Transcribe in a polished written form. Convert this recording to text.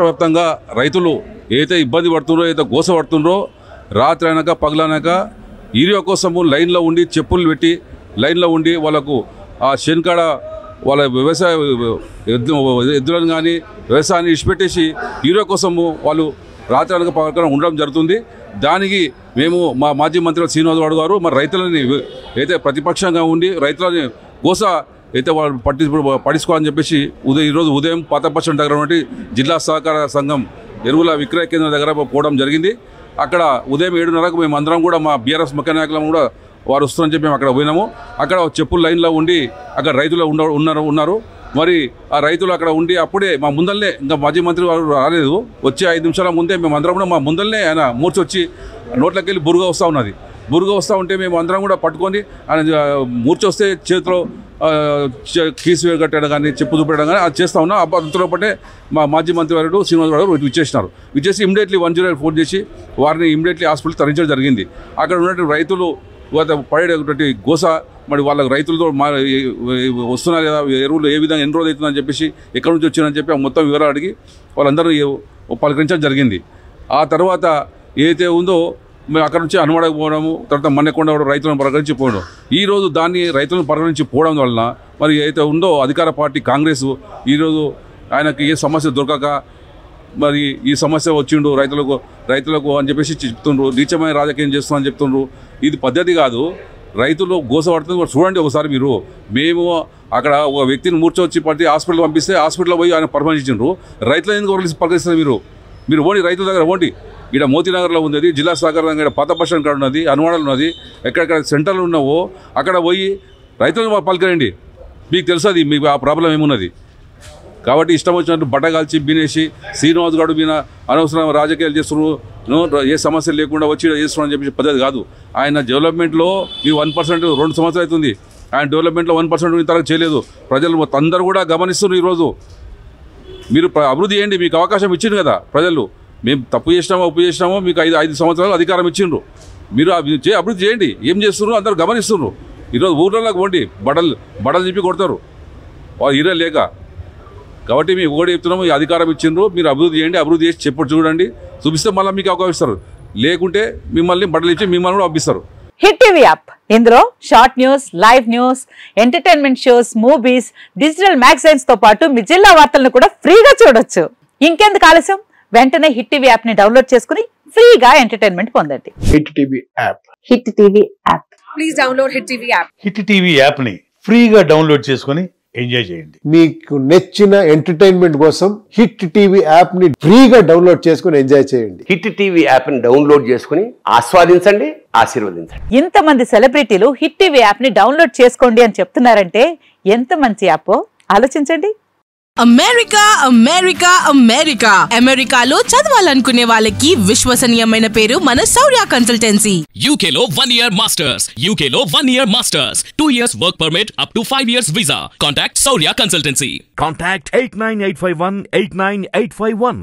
వ్యాప్తంగా రైతులు ఏదైతే ఇబ్బంది పడుతుండ్రో, ఏదైతే గోస పడుతుండ్రో, రాత్రి అనక పగలనక యూరియా కోసము లైన్లో ఉండి చెప్పులు పెట్టి లైన్లో ఉండి వాళ్ళకు ఆ శనికాడ వాళ్ళ వ్యవసాయ ఎద్దులను కానీ వ్యవసాయాన్ని ఇచ్చిపెట్టేసి యూరియా కోసము వాళ్ళు రాత్రి అనక పగలన ఉండడం జరుగుతుంది. దానికి మేము మా మాజీ మంత్రి శ్రీనివాస్ గౌడ్ గారు మరి రైతులని అయితే ప్రతిపక్షంగా ఉండి రైతులని గోస అయితే వాళ్ళు పట్టించుకోవాలని చెప్పేసి ఈరోజు ఉదయం పాతపక్షం దగ్గర ఉన్నటువంటి జిల్లా సహకార సంఘం ఎరువుల విక్రయ కేంద్రం దగ్గర పోవడం జరిగింది. అక్కడ ఉదయం 7:30కు మేము అందరం కూడా మా బీఆర్ఎస్ ముఖ్య నాయకులను కూడా వారు వస్తున్నారని చెప్పి మేము అక్కడ పోయినాము. అక్కడ చెప్పుల లైన్లో ఉండి అక్కడ రైతులు ఉన్నారు. మరి ఆ రైతులు అక్కడ ఉండి అప్పుడే మా ముందల్నే, ఇంకా మాజీ మంత్రి వారు రాలేదు, వచ్చే 5 నిమిషాల ముందే మేము అందరం కూడా మా ముందల్నే ఆయన మూర్చొచ్చి నోట్లోకి వెళ్ళి బురుగా వస్తూ ఉంటే మేము అందరం కూడా పట్టుకొని ఆయన మూర్చొస్తే చేతిలో కీసు కట్టడం కానీ చెప్పు చూపెట్టడం కానీ అది చేస్తూ ఉన్నాం. అంతలో పట్టే మా మాజీ మంత్రి వారు శ్రీనివాస్ గారు విచ్చేసి ఇమ్మీడియట్లీ 108 ఫోన్ చేసి వారిని ఇమ్మీడియట్లీ హాస్పిటల్ తరలించడం జరిగింది. అక్కడ ఉన్నటువంటి రైతులు పడేటువంటి గోస, మరి వాళ్ళ రైతులతో వస్తున్నారు కదా, ఎరువులు ఏ విధంగా ఎన్ని రోజులు అవుతుందని చెప్పేసి ఎక్కడి నుంచి వచ్చిందని చెప్పి మొత్తం వివరాలు అడిగి వాళ్ళందరూ పలకరించడం జరిగింది. ఆ తర్వాత ఏదైతే ఉందో మేము అక్కడ నుంచి అనుమడకు పోవడము, తర్వాత మన్నెకొండ రైతులను పలకరించి పోవడం. ఈరోజు దాన్ని రైతులను పలకరించి పోవడం వలన మరి ఏదైతే ఉందో అధికార పార్టీ కాంగ్రెస్ ఈరోజు ఆయనకి ఏ సమస్య దొరకక మరి ఈ సమస్య వచ్చిండు రైతులకు అని చెప్పేసి చెప్తుండ్రు, నీచమైన రాజకీయం చేస్తున్నామని చెప్తుండ్రు. ఇది పద్ధతి కాదు. రైతులు గోసపడుతుంది చూడండి ఒకసారి మీరు. మేము అక్కడ ఒక వ్యక్తిని మూర్చొచ్చి పట్టి హాస్పిటల్ పంపిస్తే హాస్పిటల్లో పోయి ఆయన పర్మనించిండ్రు. రైతులు ఎందుకు పలకరిస్తారు మీరు ఓడి రైతుల దగ్గర ఓడి. ఇక్కడ మోతీనగర్లో ఉంది, జిల్లా సహకార ఇక్కడ పాత బస్ స్టాండ్ కాడ ఉన్నది, అనువాడలు ఉన్నది, ఎక్కడెక్కడ సెంటర్లు ఉన్నావో అక్కడ పోయి రైతులను పలకరండి. మీకు తెలుస్తుంది మీకు ఆ ప్రాబ్లం ఏమున్నది. కాబట్టి ఇష్టం వచ్చినట్టు బట్టగాల్చి బీనేసి శ్రీనివాస్ గౌడ్ మీద అనవసరం రాజకీయాలు చేస్తున్నారు, ఏ సమస్య లేకుండా వచ్చి చేస్తున్నారని చెప్పి పద్ధతి కాదు. ఆయన డెవలప్మెంట్లో మీ 1% 2 సంవత్సరాలు అవుతుంది. ఆయన డెవలప్మెంట్లో 1% ఇంతవరకు చేయలేదు. ప్రజలు అందరూ కూడా గమనిస్తున్నారు. ఈరోజు మీరు అభివృద్ధి చేయండి, మీకు అవకాశం ఇచ్చింది కదా ప్రజలు. మేము తప్పు చేసినామో ఒప్పు చేసినామో మీకు 5 సంవత్సరాలు అధికారం ఇచ్చిండ్రు. మీరు అభివృద్ధి చేయండి. ఏం చేస్తున్నారు అందరూ గమనిస్తున్నారు. ఈరోజు ఊర్లలోకి పోండి, బడలు చెప్పి కొడతారు వాళ్ళు హీరో లేక. కాబట్టి మీకు ఒకటి చెప్తున్నాము, ఈ అధికారం ఇచ్చిండ్రు, మీరు అభివృద్ధి చేయండి. అభివృద్ధి చేసి చూడండి, చూపిస్తే మళ్ళీ మీకు అవకాశం ఇస్తారు. లేకుంటే మిమ్మల్ని బట్టలు ఇచ్చి మిమ్మల్ని కూడా పంపిస్తారు. హిట్ టీవీ యాప్, ఇందులో short news, live news, entertainment shows, movies, digital magazines తో పాటు మీ జిల్లా వార్తలను కూడా ఫ్రీగా చూడొచ్చు. ఇంకెందుకు ఆలస్యం, వెంటనే హిట్ టీవీ యాప్ ని డౌన్లోడ్ చేసుకుని ఫ్రీగా ఎంటర్టైన్మెంట్ పొందండి. Hit TV app. Hit TV app. Please download hit TV app. Hit TV app ని ఫ్రీగా డౌన్లోడ్ చేసుకుని ఎంజాయ్ చేయండి. మీకు నచ్చిన ఎంటర్టైన్మెంట్ కోసం హిట్ టీవీ యాప్ ని ఫ్రీగా డౌన్లోడ్ చేసుకుని ఎంజాయ్ చేయండి. హిట్ టీవీ యాప్ ని డౌన్లోడ్ చేసుకుని ఆస్వాదించండి, ఆశీర్వదించండి. ఇంతమంది సెలబ్రిటీలు హిట్ టీవీ యాప్ ని డౌన్లోడ్ చేసుకోండి అని చెప్తున్నారంటే ఎంత మంచి యాప్ ఆలోచించండి. అమెరికా అమెరికా అమెరికా అమెరికాలో చదవాలనుకునే వాళ్ళకి విశ్వసనీయమైన పేరు మన శౌర్య కన్సల్టెన్సీ. UK లో 1 year masters, UK లో 1 year masters, 2 years work permit up to 5 years visa. Contact Shaurya Consultancy. Contact 89851 89851.